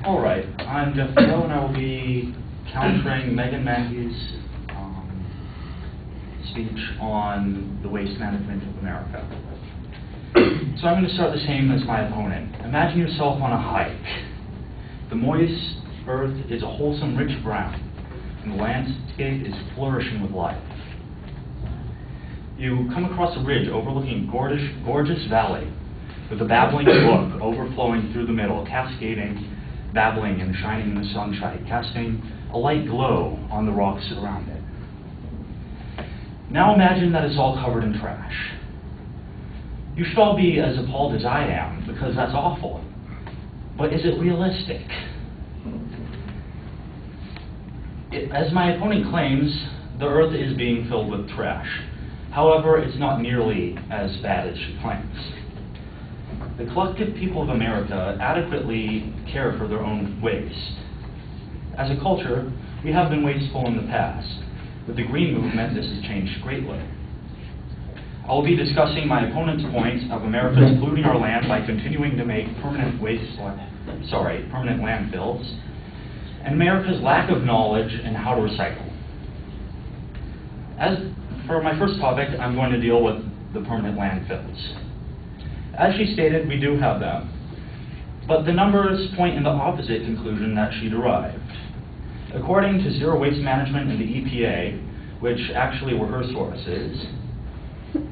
All right, I'm Jeffery and I will be countering Megan Mankey's speech on the waste management of America. So I'm going to start the same as my opponent. Imagine yourself on a hike. The moist earth is a wholesome, rich brown, and the landscape is flourishing with life. You come across a ridge overlooking a gorgeous valley with a babbling brook overflowing through the middle, cascading, babbling, and shining in the sunshine, casting a light glow on the rocks around it. Now imagine that it's all covered in trash. You should all be as appalled as I am, because that's awful. But is it realistic? As my opponent claims, the earth is being filled with trash. However, it's not nearly as bad as she claims. The collective people of America adequately care for their own waste. As a culture, we have been wasteful in the past. With the Green Movement, this has changed greatly. I will be discussing my opponent's point of America's polluting our land by continuing to make permanent landfills, and America's lack of knowledge in how to recycle. As for my first topic, I'm going to deal with the permanent landfills. As she stated, we do have them, but the numbers point in the opposite conclusion that she derived. According to Zero Waste Management and the EPA, which actually were her sources,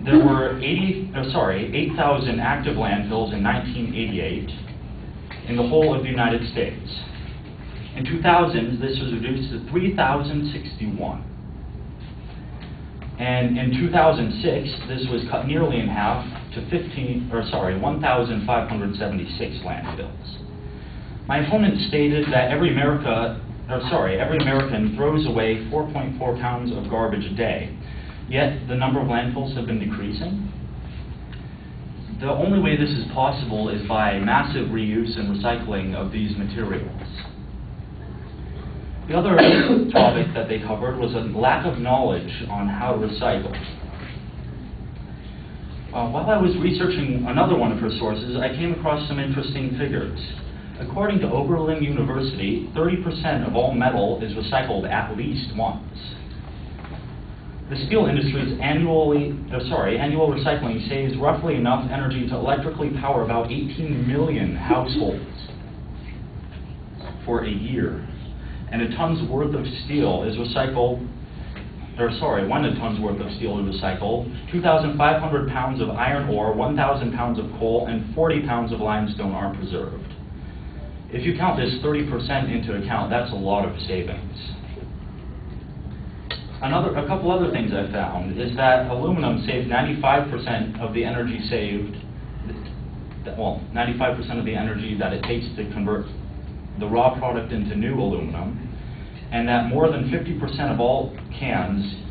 there were 8,000 active landfills in 1988 in the whole of the United States. In 2000, this was reduced to 3,061. And in 2006, this was cut nearly in half to 1,576 landfills. My opponent stated that every American throws away 4.4 pounds of garbage a day, yet the number of landfills have been decreasing. The only way this is possible is by massive reuse and recycling of these materials. The other topic that they covered was a lack of knowledge on how to recycle. While I was researching another one of her sources, I came across some interesting figures. According to Oberlin University, 30% of all metal is recycled at least once. The steel industry's annual recycling saves roughly enough energy to electrically power about 18 million households for a year. And a ton's worth of steel is recycled, when a ton's worth of steel is recycled, 2,500 pounds of iron ore, 1,000 pounds of coal, and 40 pounds of limestone are preserved. If you count this 30% into account, that's a lot of savings. A couple other things I found is that aluminum saves 95% of the energy saved, 95% of the energy that it takes to convert the raw product into new aluminum, and that more than 50% of all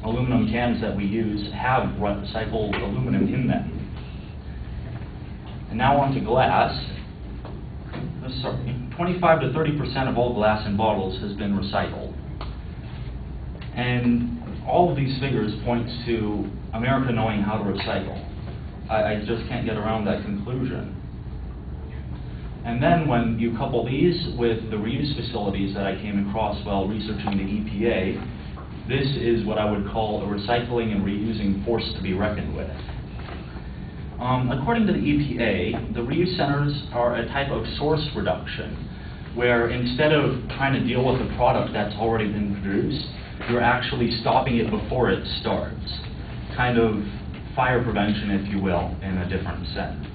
aluminum cans that we use have recycled aluminum in them. And now on to glass. 25 to 30% of all glass in bottles has been recycled. And all of these figures point to America knowing how to recycle. I just can't get around that conclusion. And then when you couple these with the reuse facilities that I came across while researching the EPA, this is what I would call a recycling and reusing force to be reckoned with. According to the EPA, the reuse centers are a type of source reduction, where instead of trying to deal with a product that's already been produced, you're actually stopping it before it starts. Kind of fire prevention, if you will, in a different sense.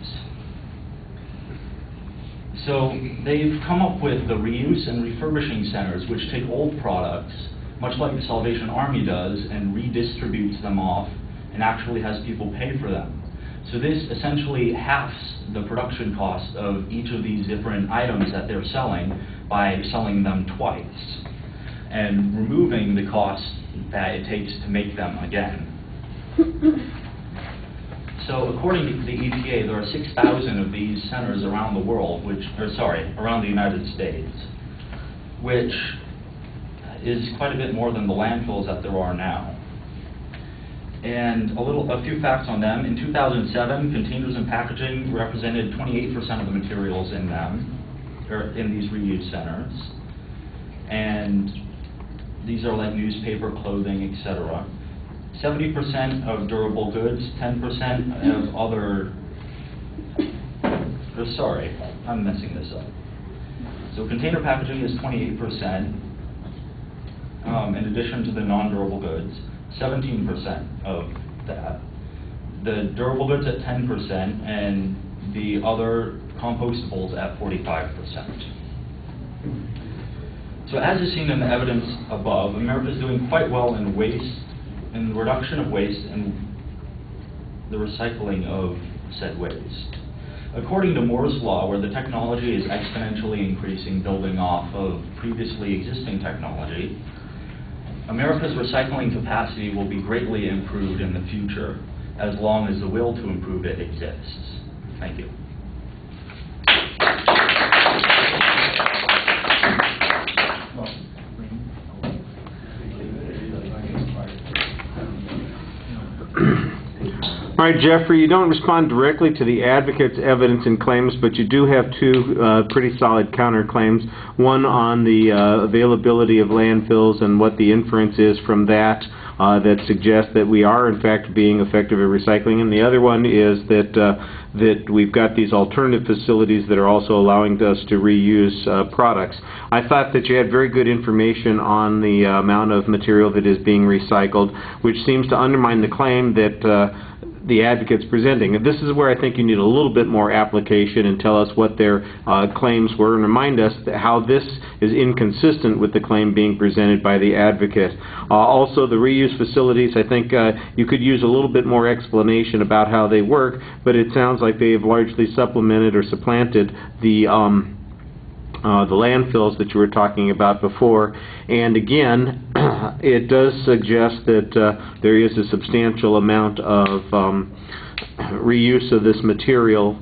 So they've come up with the reuse and refurbishing centers, which take old products, much like the Salvation Army does, and redistributes them off and actually has people pay for them. So this essentially halves the production cost of each of these different items that they're selling by selling them twice and removing the cost that it takes to make them again. So according to the EPA, there are 6,000 of these centers around the world, around the United States, which is quite a bit more than the landfills that there are now. And a few facts on them. In 2007, containers and packaging represented 28% of the materials in them. or in these reuse centers. And these are like newspaper, clothing, etc. 70% of durable goods, 10% of other, sorry, I'm messing this up. So container packaging is 28%, in addition to the non-durable goods, 17% of that. The durable goods at 10%, and the other compostables at 45%. So as is seen in the evidence above, America is doing quite well in waste, in the reduction of waste and the recycling of said waste. According to Moore's law, where the technology is exponentially increasing, building off of previously existing technology, America's recycling capacity will be greatly improved in the future, as long as the will to improve it exists. Thank you. All right, Jeffrey, you don't respond directly to the advocate's evidence and claims, but you do have two pretty solid counterclaims. One on the availability of landfills and what the inference is from that that suggests that we are, in fact, being effective at recycling. And the other one is that we've got these alternative facilities that are also allowing us to reuse products. I thought that you had very good information on the amount of material that is being recycled, which seems to undermine the claim that the advocate's presenting. And this is where I think you need a little bit more application and tell us what their claims were and remind us that how this is inconsistent with the claim being presented by the advocate. Also, the reuse facilities, I think you could use a little bit more explanation about how they work, but it sounds like they have largely supplemented or supplanted the landfills that you were talking about before. And again, it does suggest that there is a substantial amount of reuse of this material.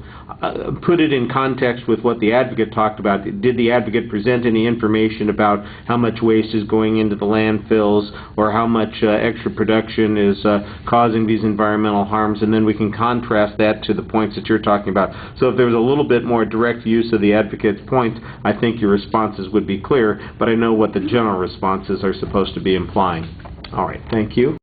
Put it in context with what the advocate talked about. Did the advocate present any information about how much waste is going into the landfills or how much extra production is causing these environmental harms? And then we can contrast that to the points that you're talking about. So if there was a little bit more direct use of the advocate's point, I think your responses would be clear, but I know what the general responses are supposed to be implying. All right, thank you.